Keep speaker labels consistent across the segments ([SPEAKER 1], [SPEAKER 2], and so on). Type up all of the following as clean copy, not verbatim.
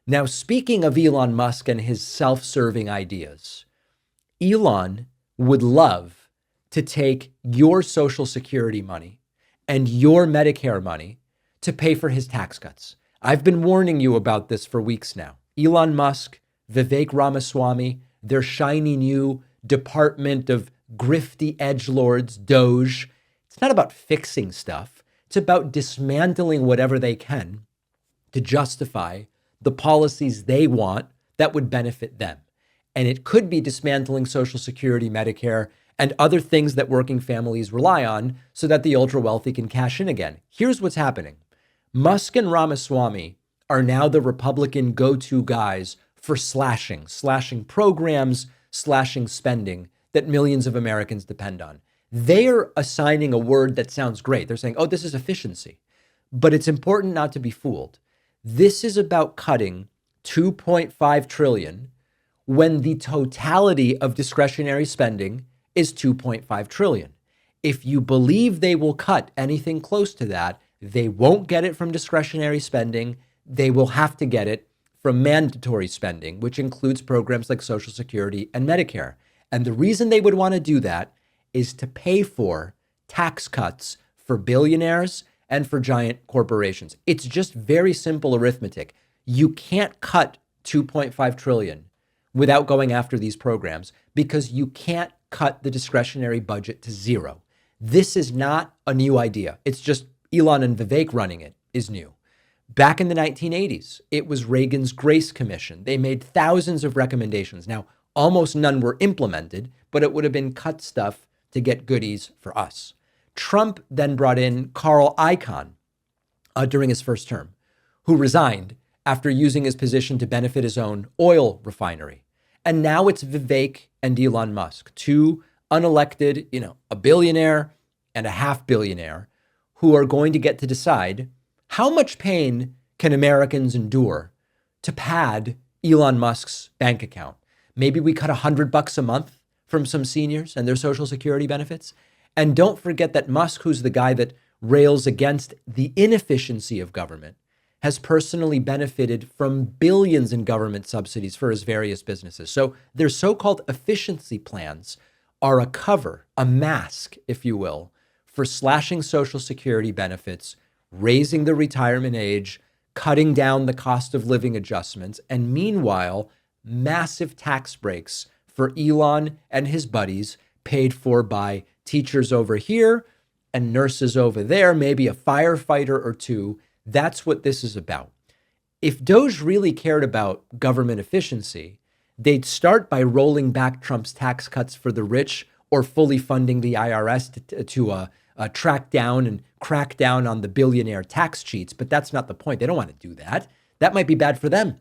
[SPEAKER 1] Now, speaking of Elon Musk and his self-serving ideas, Elon would love to take your Social Security money and your Medicare money to pay for his tax cuts. I've been warning you about this for weeks now. Elon Musk, Vivek Ramaswamy, their shiny new Department of Grifty Edgelords, Doge. It's not about fixing stuff. It's about dismantling whatever they can to justify the policies they want that would benefit them. And it could be dismantling Social Security, Medicare, and other things that working families rely on so that the ultra wealthy can cash in again. Here's what's happening. Musk and Ramaswamy are now the Republican go-to guys for slashing programs, slashing spending that millions of Americans depend on. They're assigning a word that sounds great. They're saying, oh, this is efficiency. But it's important not to be fooled. This is about cutting $2.5 trillion when the totality of discretionary spending is $2.5 trillion. If you believe they will cut anything close to that, they won't get it from discretionary spending. They will have to get it from mandatory spending, which includes programs like Social Security and Medicare. And the reason they would want to do that is to pay for tax cuts for billionaires and for giant corporations. It's just very simple arithmetic. You can't cut 2.5 trillion without going after these programs because you can't cut the discretionary budget to zero. This is not a new idea. It's just Elon and Vivek running it is new. Back in the 1980s, it was Reagan's Grace Commission. They made thousands of recommendations. Now, almost none were implemented, but it would have been cut stuff to get goodies for us. Trump then brought in Carl Icahn during his first term, who resigned after using his position to benefit his own oil refinery. And now it's Vivek and Elon Musk, two unelected, a billionaire and a half billionaire, who are going to get to decide how much pain can Americans endure to pad Elon Musk's bank account. Maybe we cut $100 a month from some seniors and their Social Security benefits. And don't forget that Musk, who's the guy that rails against the inefficiency of government, has personally benefited from billions in government subsidies for his various businesses. So their so-called efficiency plans are a cover, a mask, if you will, for slashing Social Security benefits, raising the retirement age, cutting down the cost of living adjustments, and meanwhile, massive tax breaks for Elon and his buddies paid for by teachers over here and nurses over there, maybe a firefighter or two. That's what this is about. If Doge really cared about government efficiency, they'd start by rolling back Trump's tax cuts for the rich or fully funding the IRS to track down and crack down on the billionaire tax cheats. But that's not the point. They don't want to do that. That might be bad for them.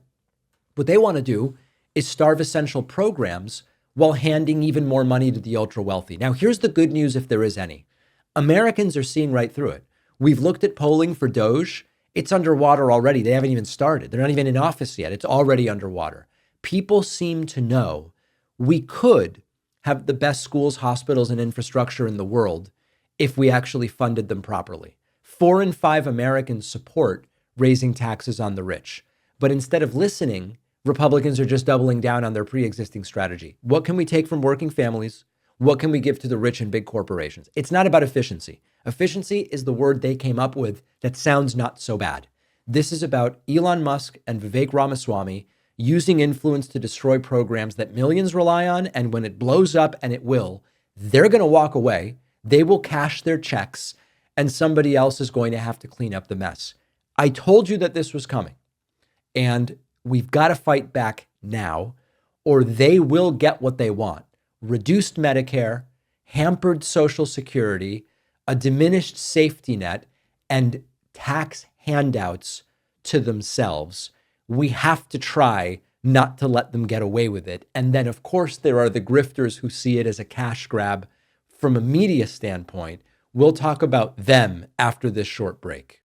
[SPEAKER 1] What they want to do is starve essential programs while handing even more money to the ultra wealthy. Now, here's the good news, if there is any. Americans are seeing right through it. We've looked at polling for Doge. It's underwater already. They haven't even started. They're not even in office yet. It's already underwater. People seem to know we could have the best schools, hospitals, and infrastructure in the world if we actually funded them properly. 4 in 5 Americans support raising taxes on the rich. But instead of listening, Republicans are just doubling down on their pre-existing strategy. What can we take from working families? What can we give to the rich and big corporations? It's not about efficiency. Efficiency is the word they came up with that sounds not so bad. This is about Elon Musk and Vivek Ramaswamy using influence to destroy programs that millions rely on. And when it blows up, and it will, they're going to walk away. They will cash their checks and somebody else is going to have to clean up the mess. I told you that this was coming. And we've got to fight back now, or they will get what they want. Reduced Medicare, hampered Social Security, a diminished safety net, and tax handouts to themselves. We have to try not to let them get away with it. And then, of course, there are the grifters who see it as a cash grab from a media standpoint. We'll talk about them after this short break.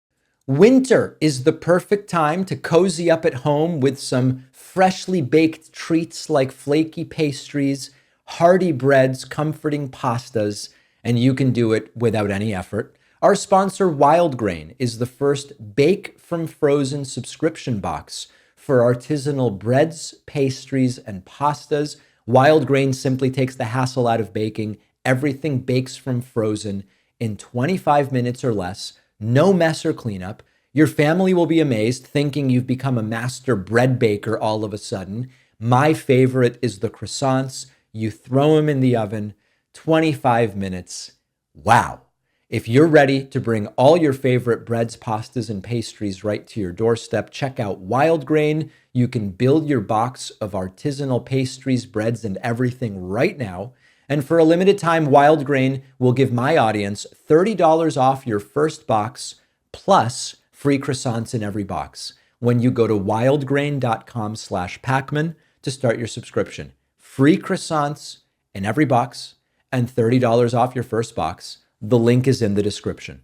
[SPEAKER 1] Winter is the perfect time to cozy up at home with some freshly baked treats like flaky pastries, hearty breads, comforting pastas, and you can do it without any effort. Our sponsor, Wild Grain, is the first bake from frozen subscription box for artisanal breads, pastries, and pastas. Wild Grain simply takes the hassle out of baking. Everything bakes from frozen in 25 minutes or less. No mess or cleanup. Your family will be amazed, thinking you've become a master bread baker all of a sudden. My favorite is the croissants. You throw them in the oven, 25 minutes. Wow. If you're ready to bring all your favorite breads, pastas, and pastries right to your doorstep, check out Wild Grain. You can build your box of artisanal pastries, breads, and everything right now. And for a limited time, Wild Grain will give my audience $30 off your first box plus free croissants in every box when you go to wildgrain.com/Pacman to start your subscription. Free croissants in every box and $30 off your first box. The link is in the description.